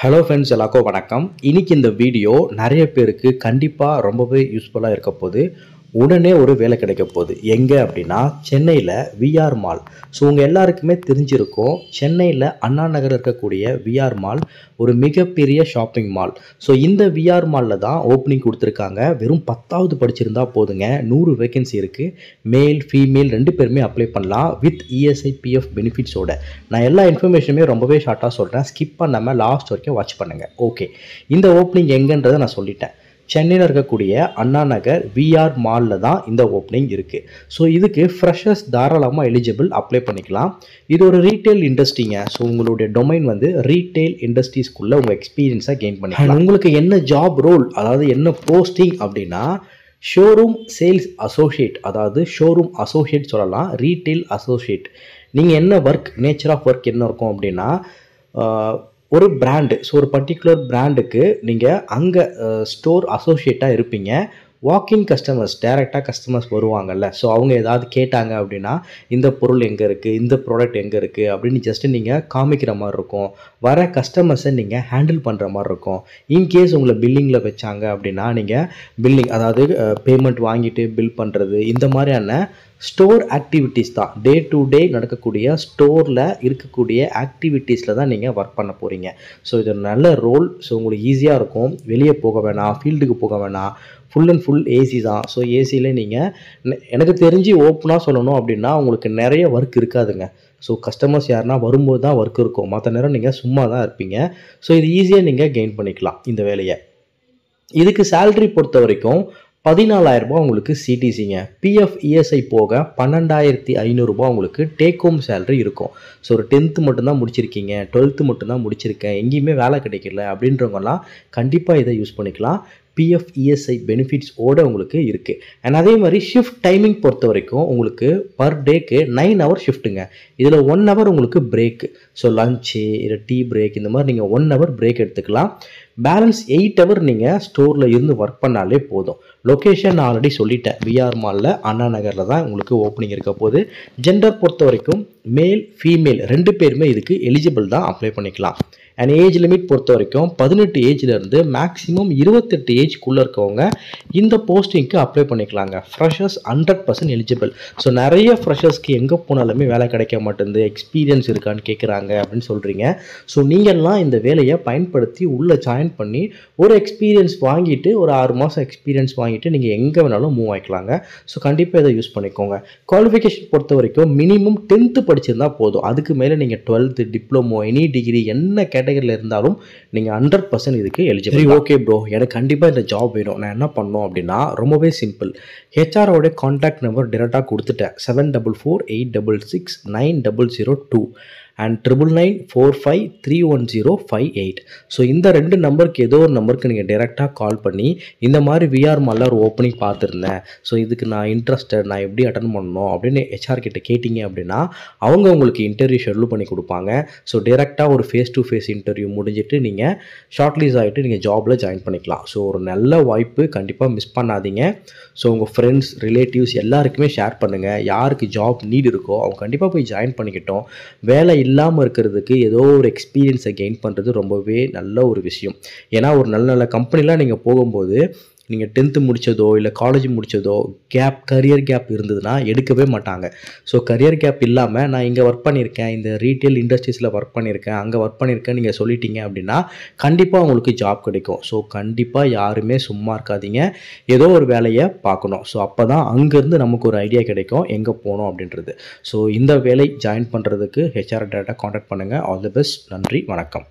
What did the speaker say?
Hello friends, எல்லாருக்கும் வணக்கம். இன்னைக்கு இந்த வீடியோ நிறைய பேருக்கு கண்டிப்பாக ரொம்பவே யூஸ்ஃபுல்லாக இருக்க போது. உடனே ஒரு வேலை கிடைக்க போகுது. எங்கே அப்படின்னா சென்னையில் விஆர் மால். ஸோ உங்கள் எல்லாருக்குமே தெரிஞ்சிருக்கும், சென்னையில் அண்ணா நகர் இருக்கக்கூடிய விஆர் மால் ஒரு மிகப்பெரிய ஷாப்பிங் மால். ஸோ இந்த விஆர் மாலில் தான் ஓப்பனிங் கொடுத்துருக்காங்க. வெறும் 10வது படிச்சிருந்தா போதுங்க, 100 வேகன்சி இருக்குது. மேல் ஃபீமேல் 2 பேருமே அப்ளை பண்ணலாம் வித் இஎஸ்ஐ பிஎஃப் பெனிஃபிட்ஸோட. நான் எல்லா இன்ஃபர்மேஷனுமே ரொம்பவே ஷார்ட்டாக சொல்கிறேன், ஸ்கிப் பண்ணாமல் லாஸ்ட் வரைக்கும் வாட்ச் பண்ணுங்கள். ஓகே, இந்த ஓப்பனிங் எங்கன்றதை நான் சொல்லிட்டேன். சென்னையில் இருக்கக்கூடிய அண்ணா நகர் விஆர் மாலில் தான் இந்த ஓப்பனிங் இருக்குது. ஸோ இதுக்கு ஃப்ரெஷர்ஸ் தாராளமாக எலிஜிபிள் அப்ளை பண்ணிக்கலாம். இது ஒரு ரீட்டைல் இண்டஸ்ட்ரிங்க. ஸோ உங்களுடைய டொமைன் வந்து ரீட்டைல் இண்டஸ்ட்ரீஸ்க்குள்ளே உங்கள் எக்ஸ்பீரியன்ஸை கெயின் பண்ணிக்கலாம். உங்களுக்கு என்ன ஜாப் ரோல், அதாவது என்ன போஸ்டிங் அப்படின்னா ஷோரூம் சேல்ஸ் அசோசியேட், அதாவது ஷோரூம் அசோசியேட் சொல்லலாம், ரீட்டைல் அசோசியேட். நீங்கள் என்ன ஒர்க், நேச்சர் ஆஃப் ஒர்க் என்ன இருக்கும் அப்படின்னா, ஒரு பிராண்டு, ஸோ ஒரு பர்டிகுலர் பிராண்டுக்கு நீங்கள் அங்கே ஸ்டோர் அசோசியேட்டாக இருப்பீங்க. வாக்கின் கஸ்டமர்ஸ், டைரெக்டாக கஸ்டமர்ஸ் வருவாங்கல்ல, ஸோ அவங்க ஏதாவது கேட்டாங்க அப்படின்னா இந்த பொருள் எங்கே இருக்குது, இந்த ப்ராடக்ட் எங்கே இருக்குது அப்படின்னு ஜஸ்ட்டு நீங்கள் காமிக்கிற மாதிரி இருக்கும். வர கஸ்டமர்ஸை நீங்கள் ஹேண்டில் பண்ணுற மாதிரி இருக்கும். இன்கேஸ் உங்களை பில்லிங்கில் வச்சாங்க அப்படின்னா நீங்கள் பில்லிங், அதாவது பேமெண்ட் வாங்கிட்டு பில் பண்ணுறது, இந்த மாதிரியான ஸ்டோர் ஆக்டிவிட்டீஸ் தான். டே டு டே நடக்கக்கூடிய ஸ்டோரில் இருக்கக்கூடிய ஆக்டிவிட்டீஸில் தான் நீங்கள் ஒர்க் பண்ண போகிறீங்க. ஸோ இது ஒரு நல்ல ரோல். ஸோ உங்களுக்கு ஈஸியாக இருக்கும். வெளியே போக வேணாம், ஃபீல்டுக்கு போக வேணாம், ஃபுல் அண்ட் ஃபுல் ஏசி தான். ஸோ ஏசியில் நீங்கள், எனக்கு தெரிஞ்சு ஓப்பனாக சொல்லணும் அப்படின்னா உங்களுக்கு நிறைய ஒர்க் இருக்காதுங்க. ஸோ கஸ்டமர்ஸ் யாருன்னா வரும்போது தான் ஒர்க் இருக்கும், மற்ற நேரம் நீங்கள் சும்மா தான் இருப்பீங்க. ஸோ இது ஈஸியாக நீங்கள் கெயின் பண்ணிக்கலாம் இந்த வேலையை. இதுக்கு சேலரி பொறுத்த வரைக்கும் 14,000 உங்களுக்கு சிடிசிங்க. பிஎஃப் இஎஸ்ஐ போக 12,500 உங்களுக்கு டேக் ஹோம் சேலரி இருக்கும். ஸோ ஒரு 10th மட்டும்தான் முடிச்சிருக்கீங்க, 12th மட்டும்தான் முடிச்சிருக்கேன், எங்கேயுமே வேலை கிடைக்கல அப்படின்றவங்கலாம் கண்டிப்பாக இதை யூஸ் பண்ணிக்கலாம். பிஎஃப் இஎஸ்ஐ பெனிஃபிட்ஸோடு உங்களுக்கு இருக்குது. அண்ட் அதே மாதிரி ஷிஃப்ட் டைமிங் பொறுத்த வரைக்கும் உங்களுக்கு பர் டேக்கு 9 ஹவர் ஷிஃப்ட்டுங்க. இதில் 1 ஹவர் உங்களுக்கு பிரேக்கு. ஸோ லஞ்சு, இல்லை டீ பிரேக், இந்த மாதிரி நீங்கள் 1 ஹவர் பிரேக் எடுத்துக்கலாம். பேலன்ஸ் 8 ஹவர் நீங்கள் ஸ்டோரில் இருந்து ஒர்க் பண்ணாலே போதும். லொக்கேஷன் நான் ஆல்ரெடி சொல்லிட்டேன், விஆர் மாலில் அண்ணா நகரில் தான் உங்களுக்கு ஓப்பனிங் இருக்க போது. ஜெண்டர் பொறுத்த வரைக்கும் மேல் ஃபீமேல் 2 பேருமே இதுக்கு எலிஜிபிள் தான் அப்ளை பண்ணிக்கலாம். அண்ட் ஏஜ் லிமிட் பொறுத்த வரைக்கும் 18 ஏஜ்லேருந்து மேக்ஸிமம் 28 ஏஜ்க்குள்ளே இருக்கவங்க இந்த போஸ்டிங்க்கு அப்ளை பண்ணிக்கலாங்க. Freshers 100% eligible. ஸோ நிறைய ஃப்ரெஷர்ஸ்க்கு எங்கே போனாலுமே வேலை கிடைக்க மாட்டேங்குது, எக்ஸ்பீரியன்ஸ் இருக்கான்னு கேட்குறாங்க அப்படின்னு சொல்கிறீங்க. ஸோ நீங்கள்லாம் இந்த வேலையை பயன்படுத்தி உள்ளே ஜாயின் பண்ணி ஒரு எக்ஸ்பீரியன்ஸ் வாங்கிட்டு, ஒரு 6 மாதம் எக்ஸ்பீரியன்ஸ் வாங்கிட்டு நீங்கள் எங்கே வேணாலும் மூவ் ஆகிக்கலாங்க. ஸோ கண்டிப்பாக இதை யூஸ் பண்ணிக்கோங்க. குவாலிஃபிகேஷன் பொறுத்த வரைக்கும் மினிமம் 10th படிச்சிருந்தால் போதும். அதுக்கு மேலே நீங்கள் 12th, டிப்ளமோ, எனி டிகிரி, என்ன கேட்டகரியில் இருந்தாலும் நீங்கள் 100% இதுக்கு எலிஜிபிள். ஓகே ப்ரோ, எனக்கு கண்டிப்பாக இந்த ஜாப் வேணும், நான் என்ன பண்ணணும் அப்படின்னா ரொம்பவே சிம்பிள். ஹெச்ஆரோட கான்டாக்ட் நம்பர் டேரெக்டாக கொடுத்துட்டேன். 7448669002 அண்ட் 9994531058. ஸோ இந்த 2 நம்பருக்கு ஏதோ ஒரு நம்பருக்கு நீங்கள் டேரெக்டாக கால் பண்ணி இந்த மாதிரி விஆர் மாலில் ஒரு ஓப்பனிங் பார்த்துருந்தேன், ஸோ இதுக்கு நான் இன்ட்ரெஸ்டட், நான் எப்படி அட்டன் பண்ணணும் அப்படின்னு ஹெச்ஆர் கிட்ட கேட்டிங்க அப்படின்னா அவங்க உங்களுக்கு இன்டர்வியூ ஷெட்யூல் பண்ணி கொடுப்பாங்க. ஸோ டேரெக்டாக ஒரு ஃபேஸ் டு ஃபேஸ் இன்டர்வியூ முடிஞ்சிட்டு நீங்கள் ஷார்ட்லிஸ்ட் ஆகிட்டு நீங்கள் ஜாபில் ஜாயின் பண்ணிக்கலாம். ஸோ ஒரு நல்ல வாய்ப்பு, கண்டிப்பாக மிஸ் பண்ணாதீங்க. ஸோ உங்கள் ஃப்ரெண்ட்ஸ், ரிலேட்டிவ்ஸ் எல்லாருக்குமே ஷேர் பண்ணுங்கள். யாருக்கு ஜாப் நீட் இருக்கோ அவங்க கண்டிப்பாக போய் ஜாயின் பண்ணிக்கிட்டோம். வேலை இல்லாமல் இருக்கிறதுக்கு ஏதோ ஒரு எக்ஸ்பீரியன்ஸை கெயின் பண்ணுறது ரொம்பவே நல்ல ஒரு விஷயம். ஏன்னா ஒரு நல்ல நல்ல கம்பெனிலாம் நீங்கள் போகும்போது நீங்கள் 10th முடித்ததோ இல்லை காலேஜ் முடித்ததோ கரியர் கேப் இருந்ததுன்னா எடுக்கவே மாட்டாங்க. ஸோ கரியர் கேப் இல்லாமல் நான் இங்கே ஒர்க் பண்ணியிருக்கேன், இந்த ரீட்டைல் இண்டஸ்ட்ரீஸில் ஒர்க் பண்ணியிருக்கேன், அங்கே ஒர்க் பண்ணியிருக்கேன் நீங்கள் சொல்லிட்டீங்க அப்படின்னா கண்டிப்பாக உங்களுக்கு ஜாப் கிடைக்கும். ஸோ கண்டிப்பாக யாருமே சும்மா இருக்காதீங்க, ஏதோ ஒரு வேலையை பார்க்கணும். ஸோ அப்போ தான் அங்கேருந்து நமக்கு ஒரு ஐடியா கிடைக்கும் எங்கே போகணும் அப்படின்றது. ஸோ இந்த வேலை ஜாயின் பண்ணுறதுக்கு ஹெச்ஆர் டேரெக்டாக கான்டாக்ட் பண்ணுங்கள். All the best. நன்றி, வணக்கம்.